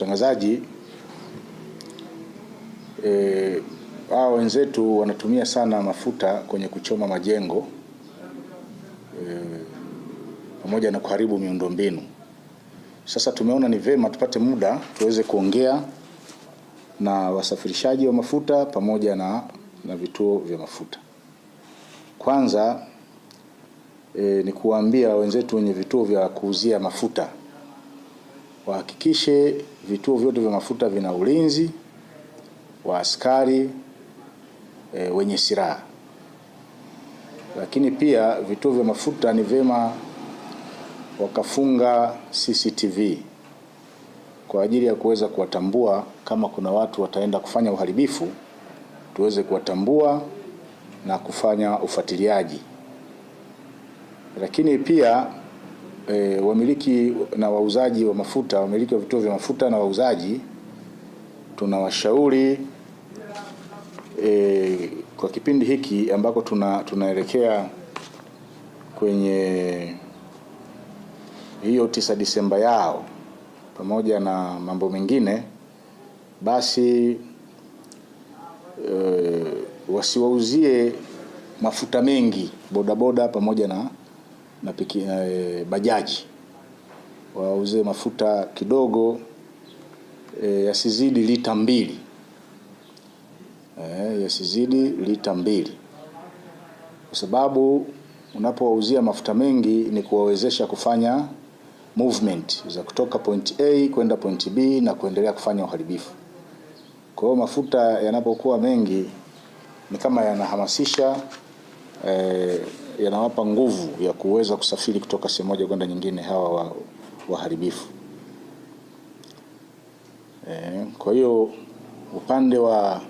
Watangazaji hao wenzetu wanatumia sana mafuta kwenye kuchoma majengo pamoja na kuharibu miundombinu. Sasa tumeona ni vema tupate muda tuweze kuongea na wasafirishaji wa mafuta pamoja na vituo vya mafuta. Kwanza ni kuambia wenzetu wenye vituo vya kuuzia mafuta wahakikishe vituo vyote vya mafuta vina ulinzi wa askari wenye silaha. Lakini pia vituo vya mafuta ni vema wakafunga CCTV kwa ajili ya kuweza kuwatambua kama kuna watu wataenda kufanya uharibifu, tuweze kuwatambua na kufanya ufuatiliaji. Lakini pia wamiliki na wauzaji wa mafuta, wamiliki wa vituo vya mafuta na wauzaji, tunawashauri kwa kipindi hiki ambako tunaelekea kwenye hiyo 9 Disemba yao pamoja na mambo mengine, basi wasiwauzie mafuta mengi bodaboda pamoja na bajaji. Wauze mafuta kidogo, yasizidi lita 2. Yasizidi lita 2. Kwa sababu unapowauzia mafuta mengi ni kuwawezesha kufanya movement za kutoka point A kwenda point B na kuendelea kufanya uharibifu. Kwa hiyo mafuta yanapokuwa mengi ni kama yanahamasisha, yanawapa nguvu ya kuweza kusafiri kutoka sehemu moja kwenda nyingine hawa waharibifu. Kwa hiyo upande wa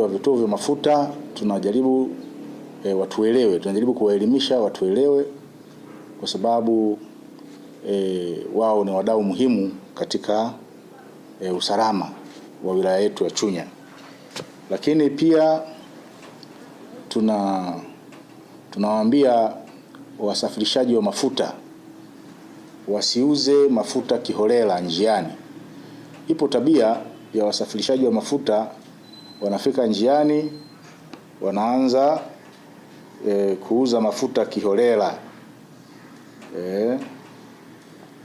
vituo vya mafuta tunajaribu watuelewe, tunajaribu kuwaelimisha watuelewe, kwa sababu wao ni wadau muhimu katika usalama wa wilaya yetu ya Chunya. Lakini pia tunawaambia wasafirishaji wa mafuta wasiuze mafuta kiholela njiani. Ipo tabia ya wasafirishaji wa mafuta, wanafika njiani wanaanza kuuza mafuta kiholela.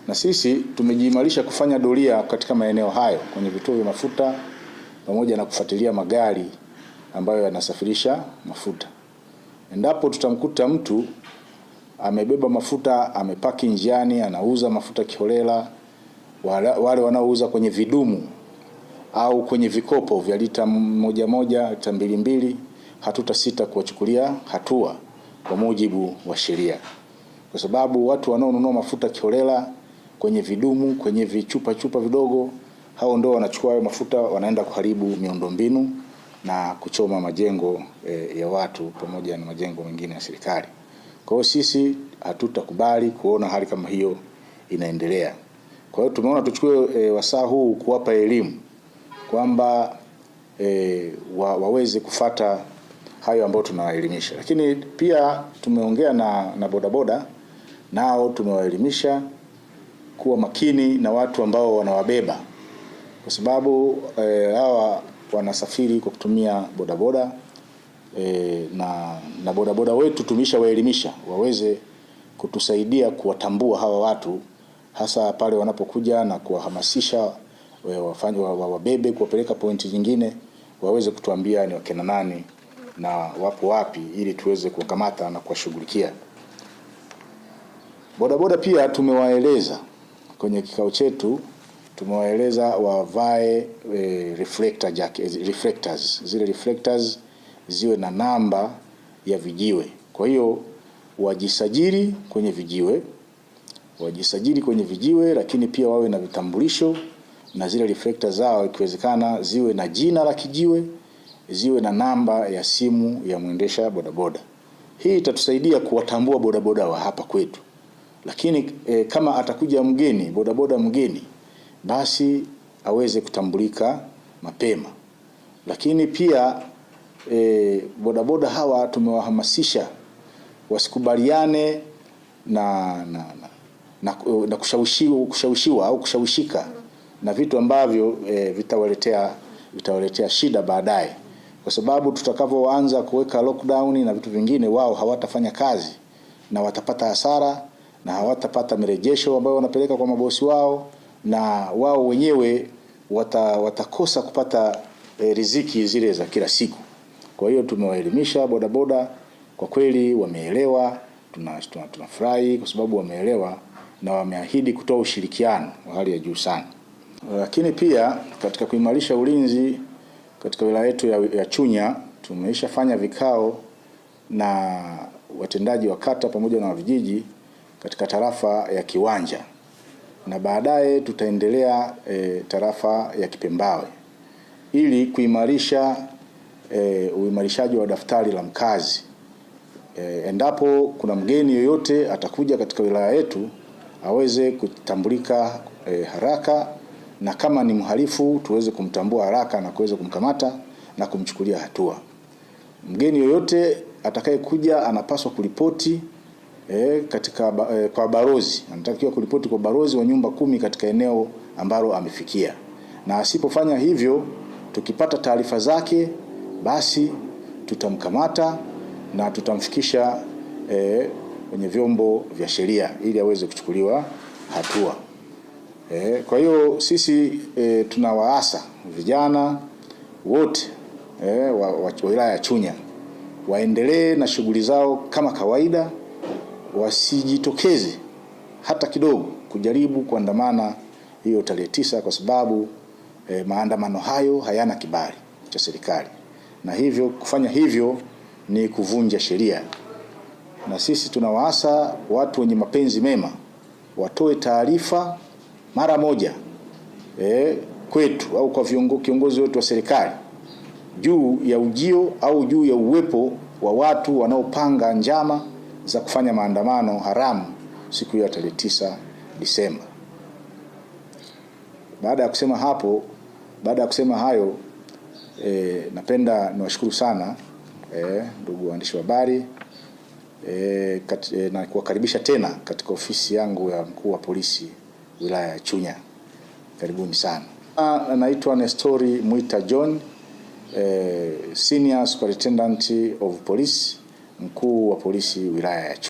Na sisi tumejiimarisha kufanya doria katika maeneo hayo kwenye vituo vya mafuta pamoja na kufuatilia magari ambayo yanasafirisha mafuta. Endapo tutamkuta mtu amebeba mafuta, amepaki njiani, anauza mafuta kiholela, wale wanaouza kwenye vidumu au kwenye vikopo vya lita 1, lita 2, hatutasita kuwachukulia hatua kwa mujibu wa sheria. Kwa sababu watu wanaonunua mafuta kiholela kwenye vidumu, kwenye vichupa vidogo, hao ndio wanachukua hayo mafuta, wanaenda kuharibu miundombinu na kuchoma majengo ya watu pamoja na majengo mengine ya serikali. Kwa hiyo sisi hatutakubali kuona hali kama hiyo inaendelea. Kwa hiyo tumeona tuchukue wasaa huu kuwapa elimu kwamba waweze kufata hayo ambayo tunawaelimisha. Lakini pia tumeongea na bodaboda, nao tumewaelimisha kuwa makini na watu ambao wanawabeba, kwa sababu hawa wanasafiri kwa kutumia bodaboda, na bodaboda wetu tumeshawaelimisha waweze kutusaidia kuwatambua hawa watu, hasa pale wanapokuja na kuwahamasisha wabebe kuwapeleka pointi nyingine, waweze kutuambia ni wakina nani na wapo wapi, ili tuweze kuwakamata na kuwashughulikia. Bodaboda pia tumewaeleza kwenye kikao chetu, tumewaeleza wavae reflectors. Zile reflectors ziwe na namba ya vijiwe. Kwa hiyo wajisajili kwenye vijiwe, lakini pia wawe na vitambulisho, na zile reflectors zao ikiwezekana ziwe na jina la kijiwe, ziwe na namba ya simu ya mwendesha bodaboda. Hii itatusaidia kuwatambua bodaboda wa hapa kwetu. Lakini kama atakuja bodaboda mgeni, basi aweze kutambulika mapema. Lakini pia bodaboda hawa tumewahamasisha wasikubaliane na kushawishiwa au kushawishika na vitu ambavyo vitawaletea shida baadaye, kwa sababu tutakavyoanza kuweka lockdown na vitu vingine, wao hawatafanya kazi na watapata hasara na hawatapata mirejesho ambayo wanapeleka kwa mabosi wao, na wao wenyewe watakosa kupata riziki zile za kila siku. Kwa hiyo tumewaelimisha bodaboda, kwa kweli wameelewa, tunafurahi kwa sababu wameelewa na wameahidi kutoa ushirikiano wa hali ya juu sana. Lakini pia katika kuimarisha ulinzi katika wilaya yetu ya Chunya, tumeshafanya vikao na watendaji wa kata pamoja na vijiji katika tarafa ya Kiwanja, na baadaye tutaendelea tarafa ya Kipembawe ili kuimarisha uimarishaji wa daftari la mkazi. Endapo kuna mgeni yoyote atakuja katika wilaya yetu aweze kutambulika haraka, na kama ni mhalifu tuweze kumtambua haraka na kuweza kumkamata na kumchukulia hatua. Mgeni yoyote atakayekuja anapaswa kuripoti kwa barozi, anatakiwa kuripoti kwa barozi wa nyumba 10 katika eneo ambalo amefikia, na asipofanya hivyo, tukipata taarifa zake, basi tutamkamata na tutamfikisha kwenye vyombo vya sheria ili aweze kuchukuliwa hatua. Kwa hiyo sisi tunawaasa vijana wote wa wilaya ya Chunya waendelee na shughuli zao kama kawaida, wasijitokeze hata kidogo kujaribu kuandamana hiyo tarehe 9, kwa sababu maandamano hayo hayana kibali cha serikali, na hivyo kufanya hivyo ni kuvunja sheria. Na sisi tunawaasa watu wenye mapenzi mema watoe taarifa mara moja kwetu au kwa kiongozi wetu wa serikali juu ya ujio au juu ya uwepo wa watu wanaopanga njama za kufanya maandamano haramu siku ya tarehe 9 Disemba. Baada ya kusema hayo, napenda niwashukuru sana ndugu waandishi wa habari na kuwakaribisha tena katika ofisi yangu ya mkuu wa polisi wilaya ya Chunya. Karibuni sana. Naitwa Nestori Mwita John, Senior Superintendent of Police, mkuu wa polisi wilaya ya Chunya.